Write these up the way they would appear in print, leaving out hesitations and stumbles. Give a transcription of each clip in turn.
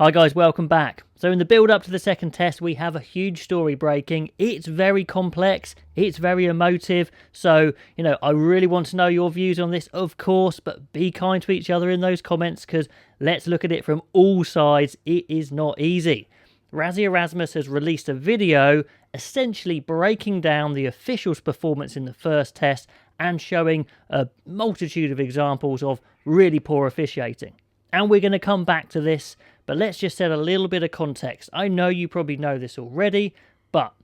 Hi guys, welcome back. So in the build up to the second test, we have a huge story breaking. It's very complex, it's very emotive. So, I really want to know your views on this, of course, but be kind to each other in those comments because let's look at it from all sides. It is not easy. Rassie Erasmus has released a video essentially breaking down the officials' performance in the first test and showing a multitude of examples of really poor officiating. And we're going to come back to this, but let's just set a little bit of context. I know you probably know this already, but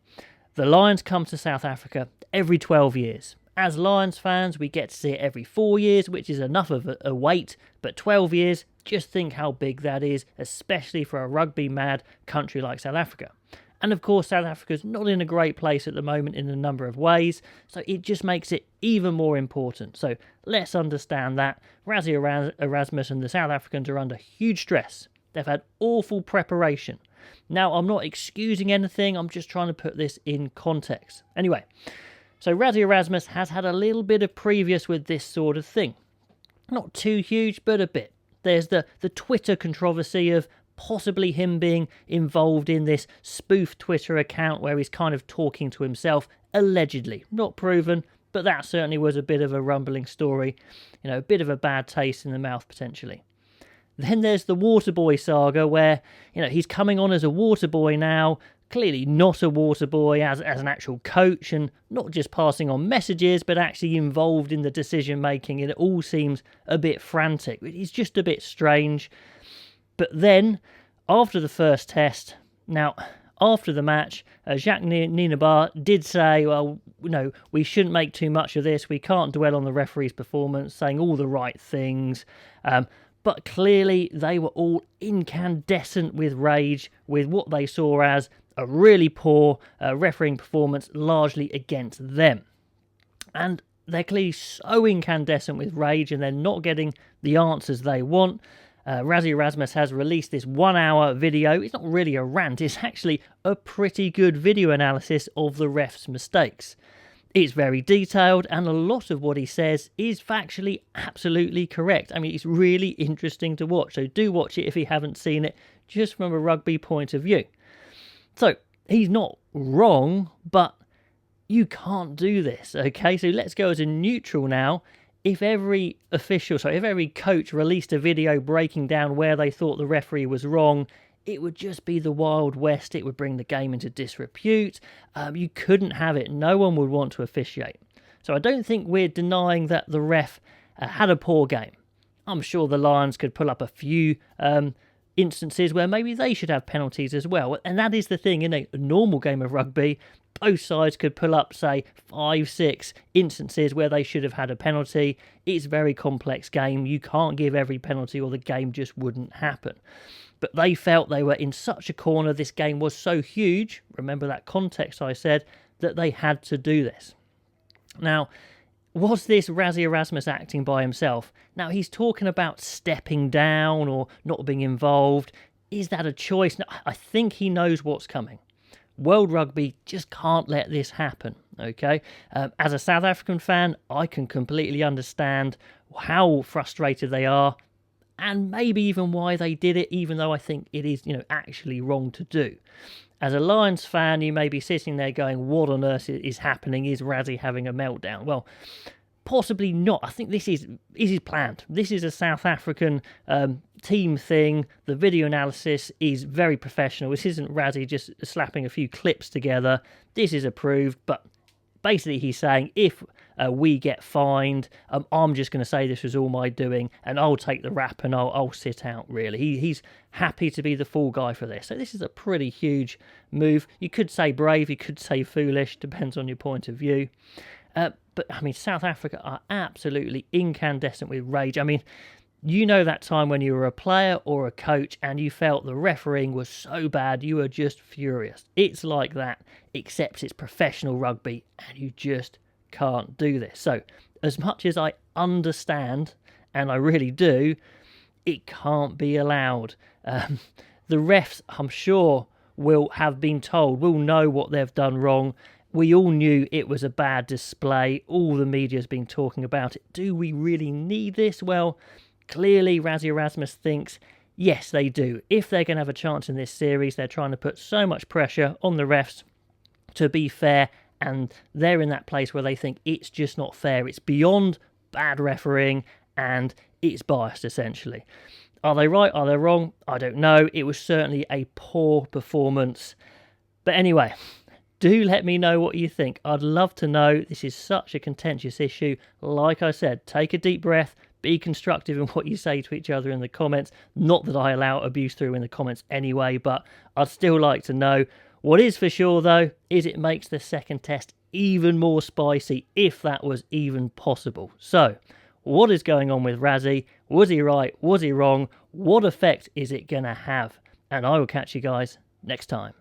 the Lions come to South Africa every 12 years. As Lions fans, we get to see it every 4 years, which is enough of a wait, but 12 years, just think how big that is, especially for a rugby-mad country like South Africa. And of course, South Africa's not in a great place at the moment in a number of ways, so it just makes it even more important. So let's understand that. Rassie Erasmus and the South Africans are under huge stress. They've had awful preparation. Now, I'm not excusing anything, I'm just trying to put this in context. Anyway, so Rassie Erasmus has had a little bit of previous with this sort of thing. Not too huge, but a bit. There's the Twitter controversy of possibly him being involved in this spoof Twitter account where he's kind of talking to himself, allegedly. Not proven, but that certainly was a bit of a rumbling story. A bit of a bad taste in the mouth, potentially. Then there's the Waterboy saga where, he's coming on as a Waterboy now, clearly not a Waterboy as an actual coach and not just passing on messages, but actually involved in the decision-making. It all seems a bit frantic. It's just a bit strange. But then, after the first test, after the match, Jacques Nienaber did say, well, we shouldn't make too much of this. We can't dwell on the referee's performance, saying all the right things. But clearly, they were all incandescent with rage with what they saw as a really poor refereeing performance, largely against them. And they're clearly so incandescent with rage and they're not getting the answers they want. Rassie Erasmus has released this 1 hour video. It's not really a rant, it's actually a pretty good video analysis of the ref's mistakes. It's very detailed and a lot of what he says is factually absolutely correct. I mean, it's really interesting to watch, so do watch it if you haven't seen it, just from a rugby point of view. So, he's not wrong, but you can't do this, okay? So let's go as a neutral now. If every coach released a video breaking down where they thought the referee was wrong, it would just be the Wild West. It would bring the game into disrepute. You couldn't have it. No one would want to officiate. So I don't think we're denying that the ref had a poor game. I'm sure the Lions could pull up a few instances where maybe they should have penalties as well. And that is the thing, in a normal game of rugby, both sides could pull up, say, 5-6 instances where they should have had a penalty. It's a very complex game. You can't give every penalty or the game just wouldn't happen. But they felt they were in such a corner, this game was so huge, remember that context I said, that they had to do this. Now, was this Rassie Erasmus acting by himself? Now, he's talking about stepping down or not being involved. Is that a choice? No, I think he knows what's coming. World Rugby just can't let this happen, okay? As a South African fan, I can completely understand how frustrated they are and maybe even why they did it, even though I think it is, actually wrong to do. As a Lions fan, you may be sitting there going, what on earth is happening? Is Rassie having a meltdown? Well, possibly not. I think this is planned. This is a South African team thing. The video analysis is very professional. This isn't Rassie just slapping a few clips together. This is approved, but basically he's saying if we get fined, I'm just going to say this was all my doing and I'll take the rap and I'll sit out, really. He's happy to be the fall guy for this. So this is a pretty huge move. You could say brave, you could say foolish, depends on your point of view. But, South Africa are absolutely incandescent with rage. That time when you were a player or a coach and you felt the refereeing was so bad, you were just furious. It's like that, except it's professional rugby and you just can't do this. So, as much as I understand, and I really do, it can't be allowed. The refs, I'm sure, will have been told, will know what they've done wrong. We all knew it was a bad display. All the media's been talking about it. Do we really need this? Well, clearly Rassie Erasmus thinks Yes, they do. If they're going to have a chance in this series, they're trying to put so much pressure on the refs to be fair, and they're in that place where they think it's just not fair. It's beyond bad refereeing, and it's biased, essentially. Are they right? Are they wrong? I don't know. It was certainly a poor performance. But anyway, do let me know what you think. I'd love to know. This is such a contentious issue. Like I said, take a deep breath. Be constructive in what you say to each other in the comments. Not that I allow abuse through in the comments anyway, but I'd still like to know. What is for sure, though, is it makes the second test even more spicy, if that was even possible. So, what is going on with Rassie? Was he right? Was he wrong? What effect is it going to have? And I will catch you guys next time.